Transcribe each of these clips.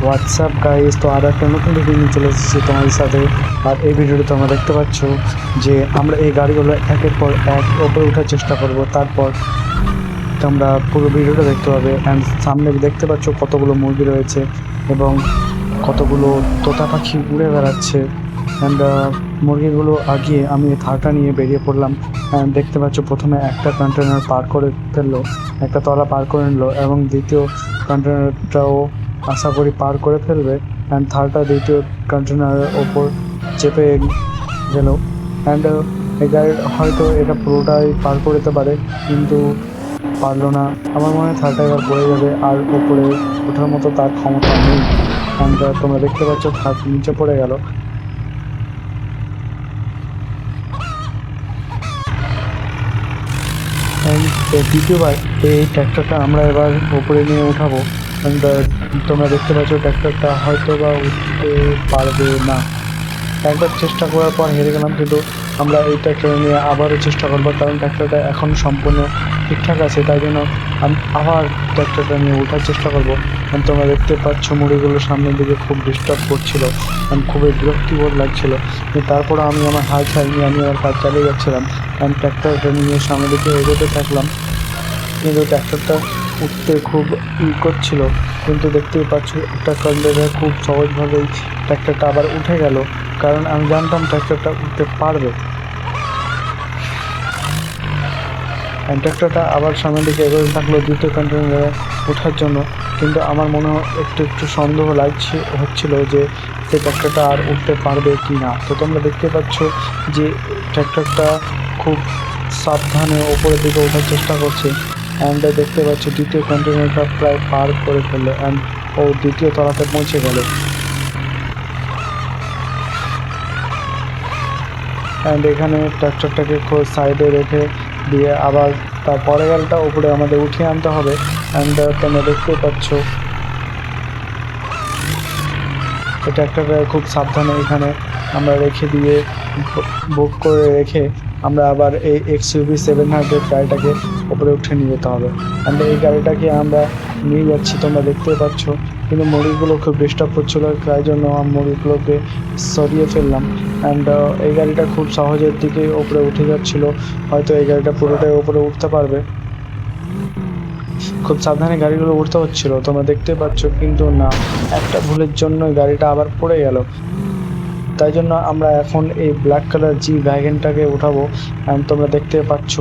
WhatsApp guys, তো আর একটা নতুন ভিডিও নিয়ে চলে এসেছি তোমাদের সাথে। আর এই ভিডিওতে তোমরা দেখতে পাচ্ছ যে আমরা এই গাড়িগুলো একের পর এক ওপরে ওঠার চেষ্টা করব। তারপর তোমরা পুরো ভিডিওটা দেখতে পাবে। অ্যান্ড সামনে দেখতে পাচ্ছ কতগুলো মুরগি রয়েছে এবং কতগুলো তোতা পাখি উড়ে বেড়াচ্ছে। অ্যান্ড মুরগিগুলো আগিয়ে আমি থারটা নিয়ে বেরিয়ে পড়লাম। অ্যান্ড দেখতে পাচ্ছ প্রথমে একটা কন্টেনার পার করে ফেললো, একটা তলা পার করে নিলো এবং দ্বিতীয় কন্টেনারটাও আশা করি পার করে ফেলবে। অ্যান্ড থার্ডটা দ্বিতীয় কন্টেনারের ওপর চেপে গেল। অ্যান্ড এই গাড়ি হয়তো এটা পুরোটাই পার করে দিতে পারে, কিন্তু পারলো না। আমার মনে হয় থার্ডটা এবার পড়ে যাবে, আর ওপরে ওঠার মতো তার ক্ষমতা নেই। অ্যান্ড তোমরা দেখতে পাচ্ছ থার্ড নিচে পড়ে গেল। দ্বিতীয়বার এই ট্র্যাক্টরটা আমরা এবার ওপরে নিয়ে উঠাবো। অ্যান্ড তোমরা দেখতে পাচ্ছ ট্র্যাক্টরটা হয়তো বা উঠতে পারবে না। একবার চেষ্টা করার পর হেরে গেলাম, কিন্তু আমরা এই ট্র্যাক্টর নিয়ে আবারও চেষ্টা করবো, কারণ ট্র্যাক্টরটা এখন সম্পূর্ণ ঠিকঠাক আছে। তাই জন্য আমি আবার ট্র্যাক্টরটা নিয়ে ওঠার চেষ্টা করবো। তোমরা দেখতে পাচ্ছ মুড়িগুলো সামনের দিকে খুব ডিস্টার্ব করছিল, খুবই বিরক্তিবোধ লাগছিল। তারপর আমি আমার হাল ছাড়িয়ে আমি আমার কাজ চালিয়ে যাচ্ছিলাম। আমি ট্র্যাক্টরটা নিয়ে সামনের দিকে এগোতে থাকলাম, কিন্তু ট্র্যাক্টরটা উঠতে খুব করছিল। কিন্তু দেখতেই পাচ্ছ একটা কন্টেনার খুব সহজভাবেই ট্র্যাক্টরটা আবার উঠে গেল, কারণ আমি জানতাম ট্র্যাক্টরটা উঠতে পারবে। ট্র্যাক্টরটা আবার সামনের দিকে এগোতে থাকলো দ্বিতীয় কন্টেনারে ওঠার জন্য, কিন্তু আমার মনে একটু একটু সন্দেহ হচ্ছিল যে ট্র্যাক্টরটা আর উঠতে পারবে কি না। তো তোমরা দেখতে পাচ্ছ যে ট্র্যাক্টরটা খুব সাবধানে ওপরের দিকে ওঠার চেষ্টা করছে। অ্যান্ড দেখতে পাচ্ছ দ্বিতীয় কন্টেনারটা প্রায় পার করে ফেললো, অ্যান্ড ও দ্বিতীয় তলাতে পৌঁছে গেল। অ্যান্ড এখানে ট্র্যাক্টরটাকে সাইডে রেখে দিয়ে আবার তার পরের গাড়িটা উপরে আমাদের উঠিয়ে আনতে হবে। অ্যান্ড তোমরা দেখতে পাচ্ছ এই ট্র্যাক্টরটা খুব সাবধানে এখানে আমরা রেখে দিয়ে বুক করে রেখে আমরা আবার এই XUV700 গাড়িটাকে উপরে উঠে নিয়ে যেতে হবে। অ্যান্ড এই গাড়িটাকে আমরা নিয়ে যাচ্ছি, তোমরা দেখতে পাচ্ছ, কিন্তু মুরগিগুলো খুব ডিস্টার্ব করছিল, তাই জন্য মুরগিগুলোকে সরিয়ে ফেললাম। অ্যান্ড এই গাড়িটা খুব সহজের দিকে ওপরে উঠে যাচ্ছিল, হয়তো এই গাড়িটা পুরোটাই ওপরে উঠতে পারবে। খুব সাবধানে গাড়িগুলো উঠতে হচ্ছিল, তোমরা দেখতে পাচ্ছ, কিন্তু না, একটা ভুলের জন্য গাড়িটা আবার পড়ে গেল। তাই জন্য আমরা এখন এই ব্ল্যাক কালার জি ভ্যাগনটাকে উঠাবো। অ্যান্ড তোমরা দেখতে পাচ্ছ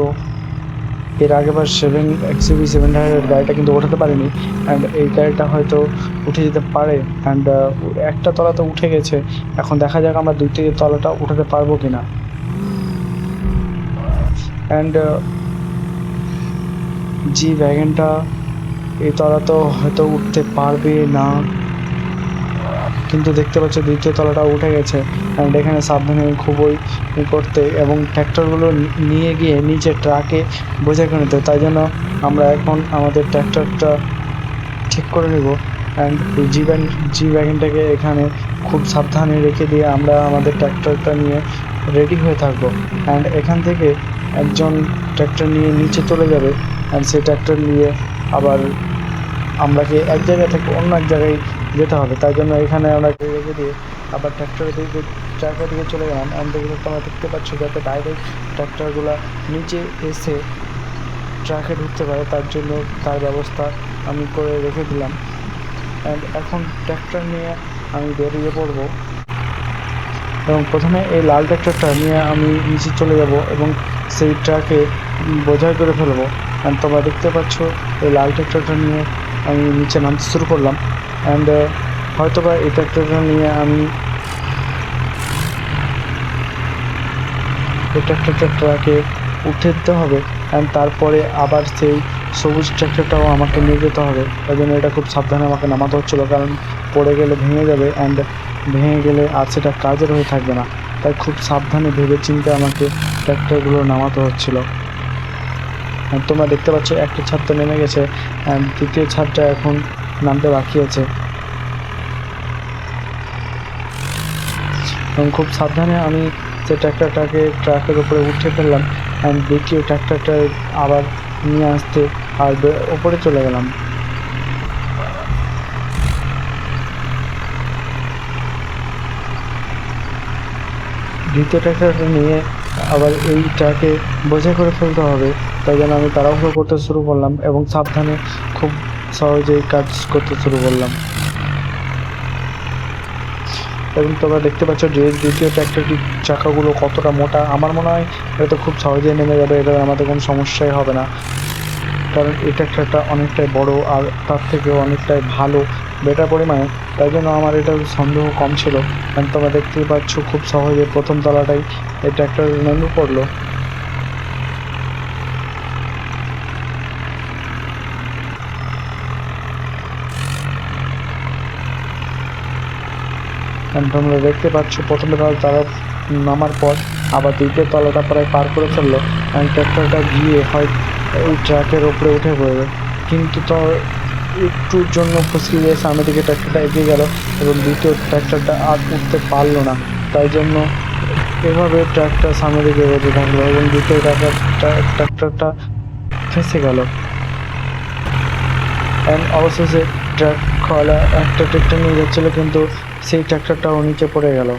এর আগেবার XUV700 গাড়িটা কিন্তু ওঠাতে পারেনি, অ্যান্ড এই গাড়িটা হয়তো উঠে যেতে পারে। অ্যান্ড একটা তলা তো উঠে গেছে, এখন দেখা যাক আমরা দ্বিতীয় তলাটা উঠাতে পারবো কিনা। অ্যান্ড জি ভ্যাগনটা এই তলা তো হয়তো উঠতে পারবে না, কিন্তু দেখতে পাচ্ছ দ্বিতীয় তলাটা উঠে গেছে। অ্যান্ড এখানে সাবধানে খুবই করতে এবং ট্র্যাক্টরগুলো নিয়ে গিয়ে নিচে ট্রাকে বোঝাই করে নিতে, তাই জন্য আমরা এখন আমাদের ট্র্যাক্টরটা ঠিক করে নেব। অ্যান্ড জি ভ্যাগনটাকে এখানে খুব সাবধানে রেখে দিয়ে আমরা আমাদের ট্র্যাক্টরটা নিয়ে রেডি হয়ে থাকবো। অ্যান্ড এখান থেকে একজন ট্র্যাক্টর নিয়ে নিচে চলে যাবে, অ্যান্ড সেই ট্র্যাক্টর নিয়ে আবার আমরাকে এক জায়গা থেকে অন্য এক জায়গায় যেতে হবে। তাই জন্য এখানে আমরা রেখে দিয়ে আবার ট্র্যাক্টরের দিকে ট্র্যাকের দিকে চলে গেলাম। অ্যান্ড তোমরা দেখতে পাচ্ছ যাতে ডাইরেক্ট ট্র্যাক্টরগুলো নিচে এসে ট্র্যাকে ঢুকতে পারে, তার জন্য তার ব্যবস্থা আমি করে রেখে দিলাম। অ্যান্ড এখন ট্র্যাক্টর নিয়ে আমি বেরিয়ে পড়বো, এবং প্রথমে এই লাল ট্র্যাক্টরটা নিয়ে আমি নিচে চলে যাব এবং সেই ট্রাকে বোঝাই করে ফেলবো। অ্যান্ড তোমরা দেখতে পাচ্ছ এই লাল ট্র্যাক্টরটা নিয়ে আমি নিচে নামতে শুরু করলাম। অ্যান্ড হয়তোবা এই ট্র্যাক্টরটা নিয়ে আমি এই ট্র্যাক্টরটাকে উঠে দিতে হবে, অ্যান্ড তারপরে আবার সেই সবুজ ট্র্যাক্টরটাও আমাকে নিয়ে যেতে হবে। তাই জন্য এটা খুব সাবধানে আমাকে নামাতে হচ্ছিলো, কারণ পড়ে গেলে ভেঙে যাবে, অ্যান্ড ভেঙে গেলে আর সেটা কাজের হয়ে থাকবে না। তাই খুব সাবধানে ভেবে চিন্তে আমাকে ট্র্যাক্টরগুলো নামাতে হচ্ছিলো। তোমরা দেখতে পাচ্ছ একটা ছাদ তো নেমে গেছে, অ্যান্ড দ্বিতীয় ছাদটা এখন নামতে বাকি আছে। এবং খুব সাবধানে আমি সেই ট্র্যাক্টরটাকে ট্রাকের উপরে উঠে ফেললাম, অ্যান্ড দ্বিতীয় ট্র্যাক্টরটা আবার নিয়ে আসতে আর ওপরে চলে গেলাম। দ্বিতীয় ট্র্যাক্টরটা নিয়ে আবার এই ট্রাকে বোঝাই করে ফেলতে হবে। তাই জন্য আমি তাড়াহুড়ো করতে শুরু করলাম এবং সাবধানে খুব সহজেই কাজ করতে শুরু করলাম। এবং তোমরা দেখতে পাচ্ছ যে দ্বিতীয় ট্র্যাক্টরটির চাকাগুলো কতটা মোটা। আমার মনে হয় এটা তো খুব সহজেই নেমে যাবে, এটা আমাদের কোনো সমস্যাই হবে না। কারণ এই ট্র্যাক্টরটা অনেকটাই বড় আর তার থেকেও অনেকটাই ভালো, বেটার পরিমাণে। তাই জন্য আমার এটা সন্দেহ কম ছিল। কারণ তোমরা দেখতেই পাচ্ছ খুব সহজে ১ম তলাটাই এই ট্র্যাক্টর নেমে পড়ল। তোমরা দেখতে পাচ্ছ ১ম তারা নামার পর আবার ২য় তলাটা প্রায় পার করে ফেললো। ট্র্যাক্টরটা গিয়ে হয় এই ট্রাকের ওপরে উঠে পড়বে। কিন্তু তো একটুর জন্য ফসকে গিয়ে সামনের দিকে ট্র্যাক্টরটা এগিয়ে গেল এবং ২য় ট্র্যাক্টরটা আর উঠতে পারল না। তাই জন্য এভাবে ট্রাকটা সামনের দিকে এগোতে থাকলো এবং ২য় ট্রাক্টরটা ফেঁসে গেল। অবশেষে ট্রাকওয়ালা একটা ট্রাক্টর নিয়ে যাচ্ছিল, কিন্তু সেই ট্রাক্টরটাও নিচে পড়ে গেল।